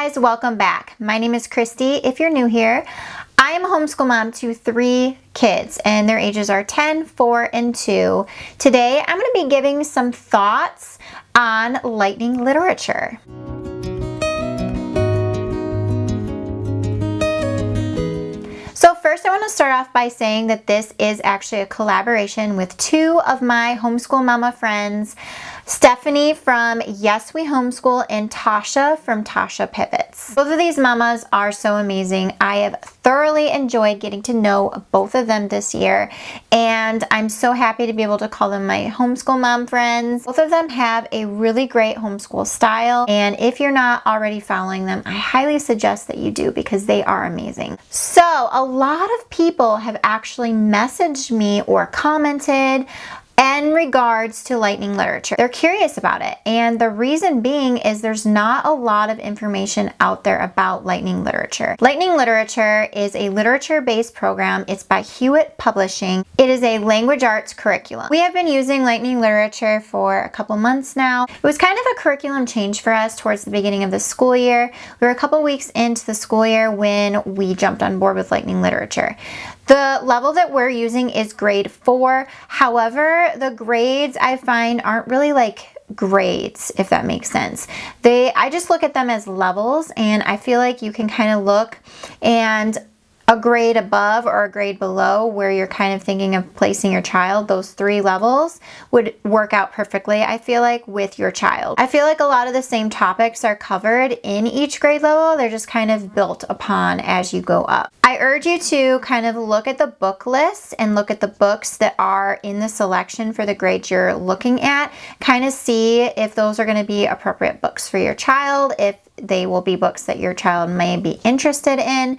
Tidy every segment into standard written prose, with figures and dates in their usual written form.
guys, welcome back. My name is Christy. If you're new here, I am a homeschool mom to 3 kids and their ages are 10, 4, and 2. Today I'm going to be giving some thoughts on lightning literature. So first I want to start off by saying that this is actually a collaboration with 2 of my homeschool mama friends, Stephanie from Yes We Homeschool and Tasha from Tasha Pivots. Both of these mamas are so amazing. I have thoroughly enjoyed getting to know both of them this year, and I'm so happy to be able to call them my homeschool mom friends. Both of them have a really great homeschool style, and if you're not already following them, I highly suggest that you do because they are amazing. So a lot of people have actually messaged me or commented in regards to lightning literature. They're curious about it, and the reason being is there's not a lot of information out there about lightning literature. Lightning literature is a literature-based program. It's by Hewitt Publishing. It is a language arts curriculum. We have been using lightning literature for a couple months now. It was kind of a curriculum change for us towards the beginning of the school year. We were a couple weeks into the school year when we jumped on board with lightning literature. The level that we're using is grade 4. However, the grades I find aren't really like grades, if that makes sense. I just look at them as levels, and I feel like you can kind of look and a grade above or a grade below where you're kind of thinking of placing your child, those 3 levels would work out perfectly, I feel like, with your child. I feel like a lot of the same topics are covered in each grade level. They're just kind of built upon as you go up. I urge you to kind of look at the book list and look at the books that are in the selection for the grades you're looking at. Kind of see if those are going to be appropriate books for your child, if they will be books that your child may be interested in,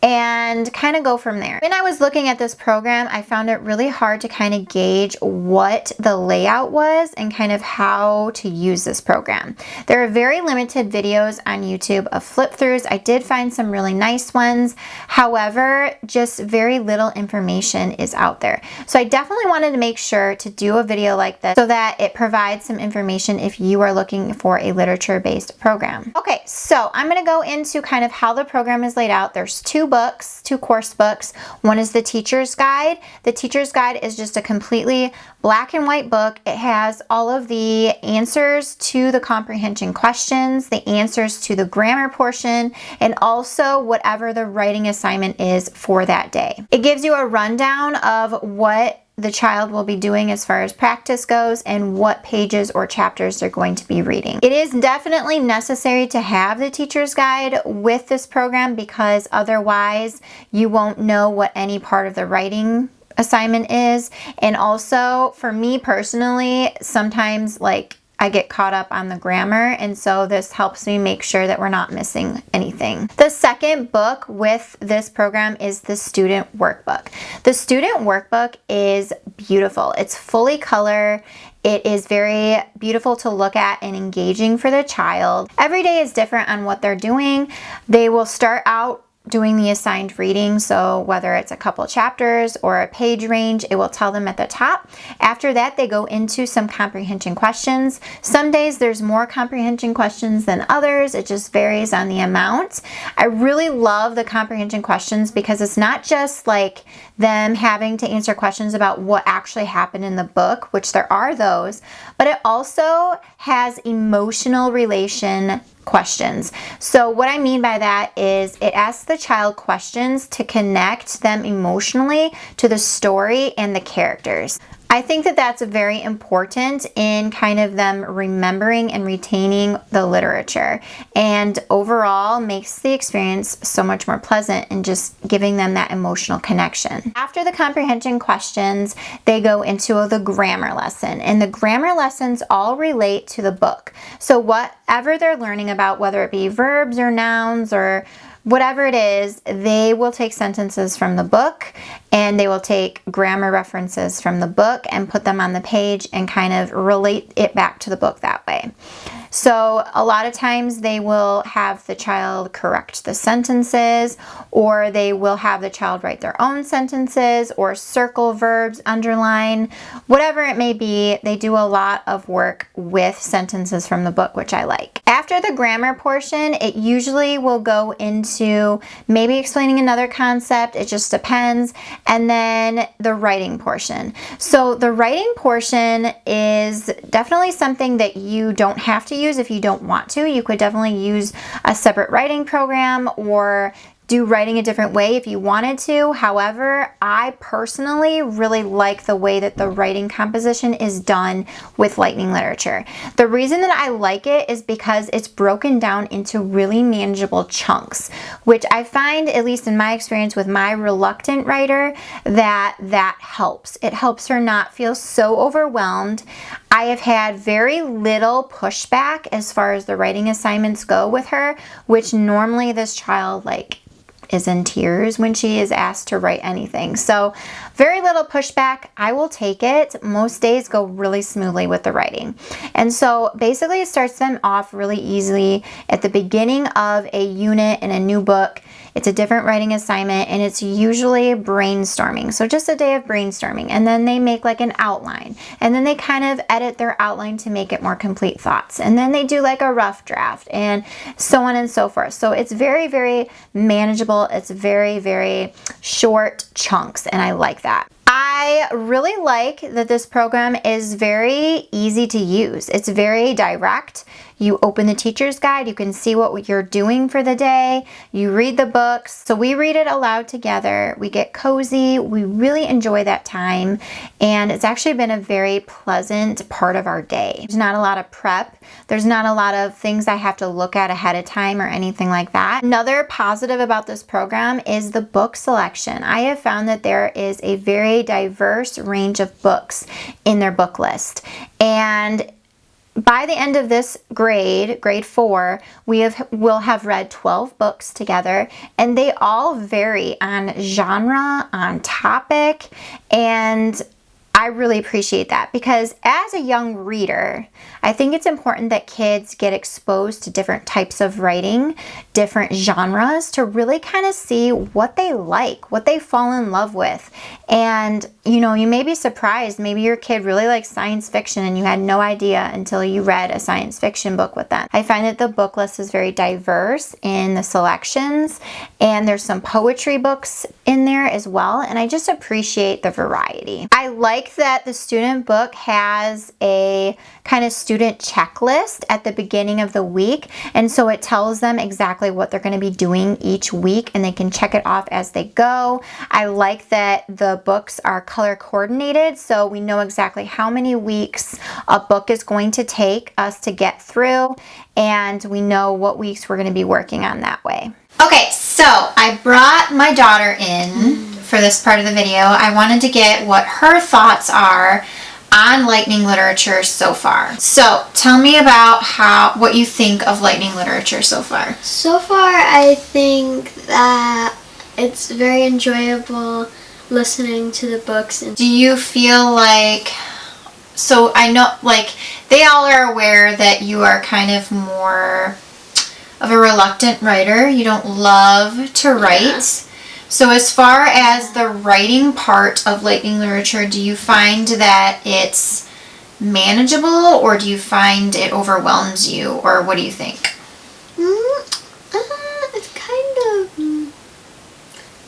and kind of go from there. When I was looking at this program, I found it really hard to kind of gauge what the layout was and kind of how to use this program. There are very limited videos on YouTube of flip-throughs. I did find some really nice ones. However, just very little information is out there. So I definitely wanted to make sure to do a video like this so that it provides some information if you are looking for a literature-based program. Okay, so I'm going to go into kind of how the program is laid out. There's 2 books, 2 course books. One is the teacher's guide. The teacher's guide is just a completely black and white book. It has all of the answers to the comprehension questions, the answers to the grammar portion, and also whatever the writing assignment is for that day. It gives you a rundown of what the child will be doing as far as practice goes and what pages or chapters they're going to be reading. It is definitely necessary to have the teacher's guide with this program because otherwise you won't know what any part of the writing assignment is. And also for me personally, sometimes I get caught up on the grammar, and so this helps me make sure that we're not missing anything. The second book with this program is the student workbook. The student workbook is beautiful. It's fully color. It is very beautiful to look at and engaging for the child. Every day is different on what they're doing. They will start out doing the assigned reading, so whether it's a couple chapters or a page range, it will tell them at the top. After that, they go into some comprehension questions. Some days there's more comprehension questions than others. It just varies on the amount. I really love the comprehension questions because it's not just like them having to answer questions about what actually happened in the book, which there are those, but it also has emotional relation questions. So what I mean by that is it asks the child questions to connect them emotionally to the story and the characters. I think that that's very important in kind of them remembering and retaining the literature, and overall makes the experience so much more pleasant and just giving them that emotional connection. After the comprehension questions, they go into the grammar lesson, and the grammar lessons all relate to the book. So whatever they're learning about, whether it be verbs or nouns or whatever it is, they will take sentences from the book and they will take grammar references from the book and put them on the page and kind of relate it back to the book that way. So a lot of times they will have the child correct the sentences, or they will have the child write their own sentences or circle verbs, underline, whatever it may be. They do a lot of work with sentences from the book, which I like. After the grammar portion, it usually will go into maybe explaining another concept. It just depends. And then the writing portion. So the writing portion is definitely something that you don't have to use if you don't want to. You could definitely use a separate writing program or do writing a different way if you wanted to. However, I personally really like the way that the writing composition is done with Lightning Literature. The reason that I like it is because it's broken down into really manageable chunks, which I find, at least in my experience with my reluctant writer, that helps. It helps her not feel so overwhelmed. I have had very little pushback as far as the writing assignments go with her, which normally this child is in tears when she is asked to write anything. So very little pushback. I will take it. Most days go really smoothly with the writing. And so basically it starts them off really easily at the beginning of a unit in a new book. It's a different writing assignment, and it's usually brainstorming. So just a day of brainstorming, and then they make an outline, and then they kind of edit their outline to make it more complete thoughts, and then they do a rough draft, and so on and so forth. So it's very, very manageable. It's very, very short chunks, and I like that. I really like that this program is very easy to use. It's very direct. You open the teacher's guide, you can see what you're doing for the day, you read the books. So we read it aloud together, we get cozy, we really enjoy that time, and it's actually been a very pleasant part of our day. There's not a lot of prep, there's not a lot of things I have to look at ahead of time or anything like that. Another positive about this program is the book selection. I have found that there is a very diverse range of books in their book list, and by the end of this grade 4, we'll have read 12 books together, and they all vary on genre, on topic, and I really appreciate that, because as a young reader, I think it's important that kids get exposed to different types of writing, different genres, to really kind of see what they like, what they fall in love with. And you may be surprised, maybe your kid really likes science fiction and you had no idea until you read a science fiction book with them. I find that the book list is very diverse in the selections, and there's some poetry books in there as well, and I just appreciate the variety. I like that the student book has a kind of student checklist at the beginning of the week, and so it tells them exactly what they're going to be doing each week, and they can check it off as they go. I like that the books are color coordinated, so we know exactly how many weeks a book is going to take us to get through, and we know what weeks we're going to be working on that way. Okay, so I brought my daughter in for this part of the video. I wanted to get what her thoughts are on Lightning Literature so far. So tell me about what you think of Lightning Literature so far. So far, I think that it's very enjoyable listening to the books. And do you feel so I know they all are aware that you are kind of more of a reluctant writer. You don't love to write. Yeah. So as far as the writing part of Lightning Literature, do you find that it's manageable, or do you find it overwhelms you, or what do you think? It's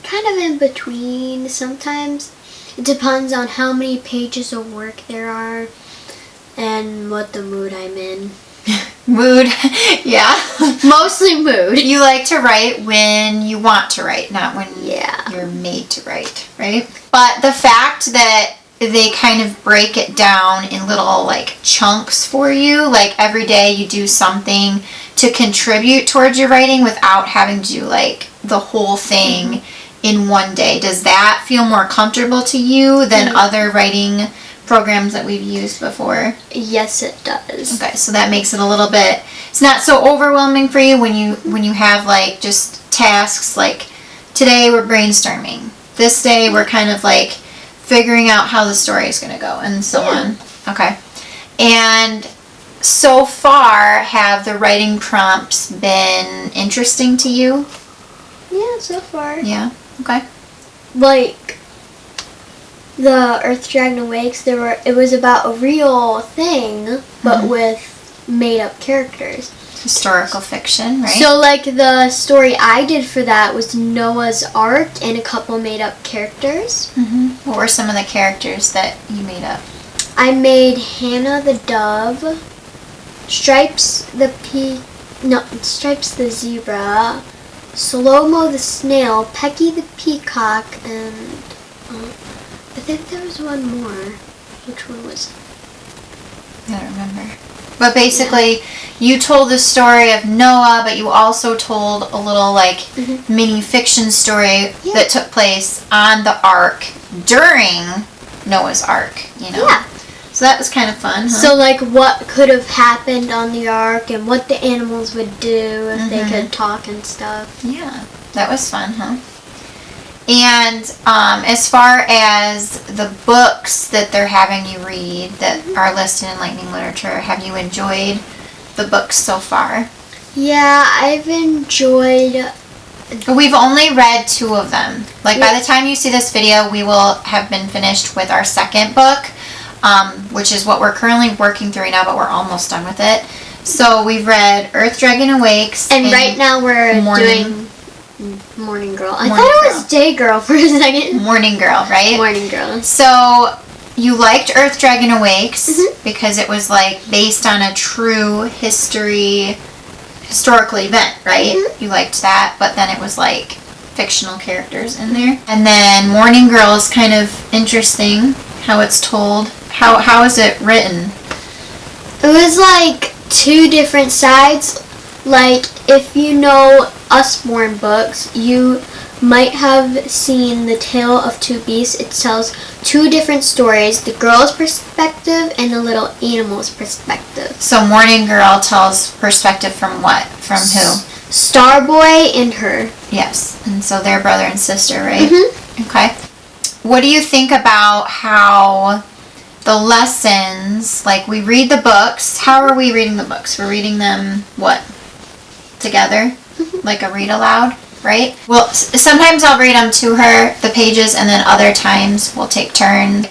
kind of in between. Sometimes it depends on how many pages of work there are and what the mood I'm in. Mood, yeah. Mostly mood. You like to write when you want to write, not when you're made to write, right? But the fact that they kind of break it down in little chunks for you, every day you do something to contribute towards your writing without having to do the whole thing in one day. Does that feel more comfortable to you than other writing programs that we've used before? Yes, it does. Okay, so that makes it a little bit, it's not so overwhelming for you when you have just tasks today we're brainstorming, this day we're kind of figuring out how the story is going to go, and so on. Okay. And so far, have the writing prompts been interesting to you? Yeah, so far. Yeah. Okay. Like the Earth Dragon Awakes, it was about a real thing, but with made up characters. Historical fiction, right? So like the story I did for that was Noah's Ark and a couple made up characters. What were some of the characters that you made up? I made Hannah the dove, Stripes the zebra, Slow-Mo the snail, Pecky the peacock, and I think there was one more. Which one was it? I don't remember. But basically, you told the story of Noah, but you also told a little mini fiction story that took place on the ark during Noah's Ark, you know? Yeah. So that was kind of fun, huh? So like what could have happened on the ark and what the animals would do if they could talk and stuff. Yeah, that was fun, huh? And as far as the books that they're having you read that are listed in Lightning Literature, have you enjoyed the books so far? Yeah, I've enjoyed... We've only read 2 of them. By the time you see this video, we will have been finished with our second book, which is what we're currently working through right now, but we're almost done with it. So we've read Earth Dragon Awakes. And right now we're doing Morning Girl. I thought it was Day Girl for a second. Morning Girl, right? Morning Girl. So you liked Earth Dragon Awakes because it was based on a true historical event, right? You liked that, but then it was fictional characters in there. And then Morning Girl is kind of interesting how it's told. How is it written? It was 2 different sides. If you know Usborne books, you might have seen The Tale of Two Beasts. It tells 2 different stories, the girl's perspective and the little animal's perspective. So Morning Girl tells perspective from what? From who? Starboy and her. Yes, and so they're brother and sister, right? Okay. What do you think about how the lessons, we read the books, how are we reading the books? We're reading them, what? Together? Like a read aloud, right? Well, sometimes I'll read them to her, the pages, and then other times we'll take turns.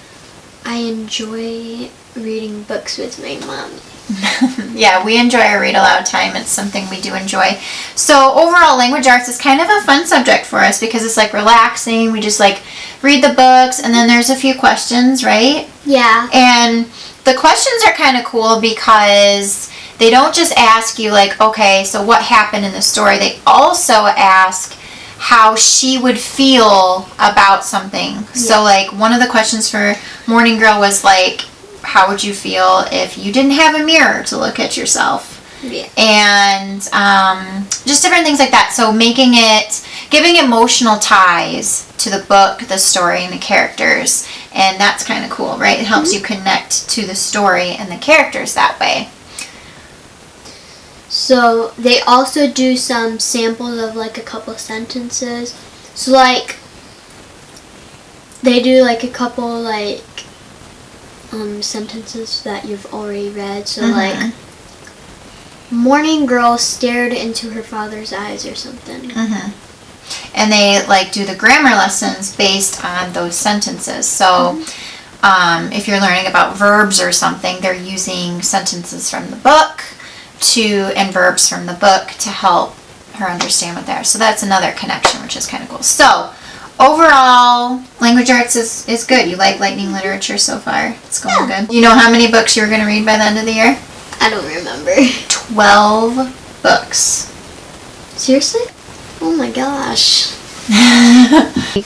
I enjoy reading books with my mom. Yeah, we enjoy our read aloud time. It's something we do enjoy. So overall, language arts is kind of a fun subject for us because it's relaxing. We just read the books, and then there's a few questions, right? Yeah. And the questions are kind of cool because they don't just ask you okay, so what happened in the story? They also ask how she would feel about something. Yeah. So one of the questions for Morning Girl was how would you feel if you didn't have a mirror to look at yourself? Yeah. And just different things like that. So giving emotional ties to the book, the story, and the characters. And that's kind of cool, right? It helps you connect to the story and the characters that way. So they also do some samples of a couple sentences. So they do a couple sentences that you've already read. So Morning Girl stared into her father's eyes or something. And they do the grammar lessons based on those sentences. So if you're learning about verbs or something, they're using sentences from the book and verbs from the book to help her understand what they are. So that's another connection, which is kind of cool. So overall, language arts is good. You like Lightning Literature so far? It's going good. You know how many books you were going to read by the end of the year? I don't remember. 12 books. Seriously? Oh my gosh.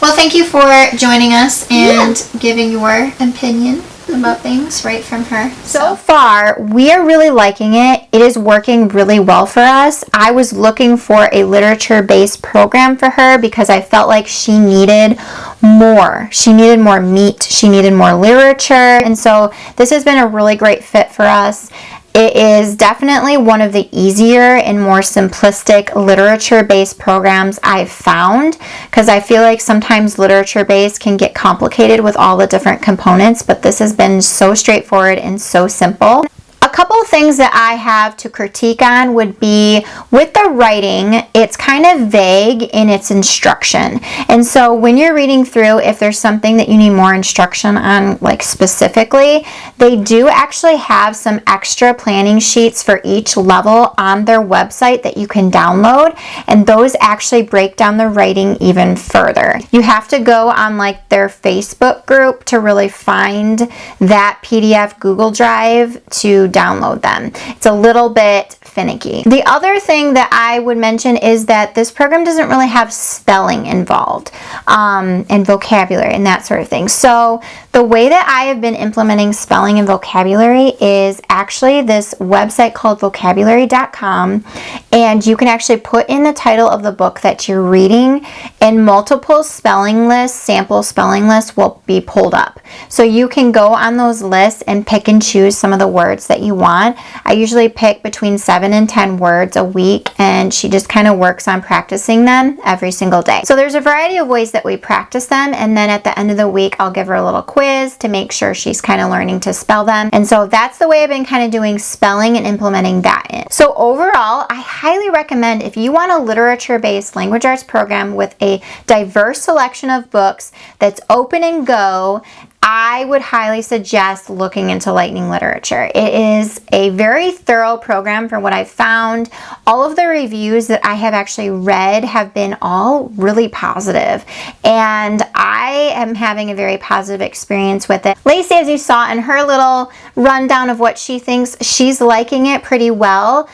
Well, thank you for joining us and giving your opinion about things right from her. So far, we are really liking it. It is working really well for us. I was looking for a literature-based program for her because I felt like she needed more. She needed more meat. She needed more literature. And so this has been a really great fit for us. It is definitely one of the easier and more simplistic literature-based programs I've found because I feel like sometimes literature-based can get complicated with all the different components, but this has been so straightforward and so simple. A couple of things that I have to critique on would be with the writing, it's kind of vague in its instruction. And so when you're reading through, if there's something that you need more instruction on, like specifically, they do actually have some extra planning sheets for each level on their website that you can download, and those actually break down the writing even further. You have to go on like their Facebook group to really find that PDF Google Drive to download them. It's a little bit finicky. The other thing that I would mention is that this program doesn't really have spelling involved and vocabulary and that sort of thing. So the way that I have been implementing spelling and vocabulary is actually this website called vocabulary.com, and you can actually put in the title of the book that you're reading, and multiple spelling lists, sample spelling lists will be pulled up. So you can go on those lists and pick and choose some of the words that you want. I usually pick between 7 and 10 words a week, and she just kind of works on practicing them every single day. So there's a variety of ways that we practice them, and then at the end of the week I'll give her a little quiz to make sure she's kind of learning to spell them. And so that's the way I've been kind of doing spelling and implementing that in. So overall, I highly recommend, if you want a literature-based language arts program with a diverse selection of books that's open and go, I would highly suggest looking into Lightning Literature. It is a very thorough program from what I've found. All of the reviews that I have actually read have been all really positive, and I am having a very positive experience with it. Lacey, as you saw in her little rundown of what she thinks, she's liking it pretty well.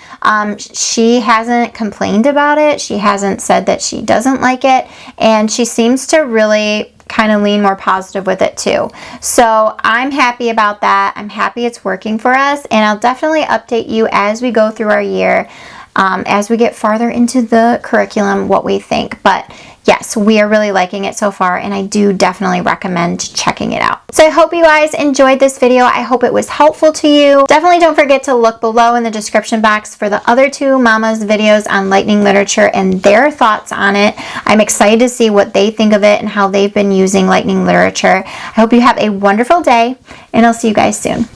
She hasn't complained about it. She hasn't said that she doesn't like it, and she seems to really kind of lean more positive with it too. So I'm happy about that. I'm happy it's working for us, and I'll definitely update you as we go through our year, as we get farther into the curriculum, what we think. But yes, we are really liking it so far, and I do definitely recommend checking it out. So I hope you guys enjoyed this video. I hope it was helpful to you. Definitely don't forget to look below in the description box for the other two mamas videos on Lightning Literature and their thoughts on it. I'm excited to see what they think of it and how they've been using Lightning Literature. I hope you have a wonderful day, and I'll see you guys soon.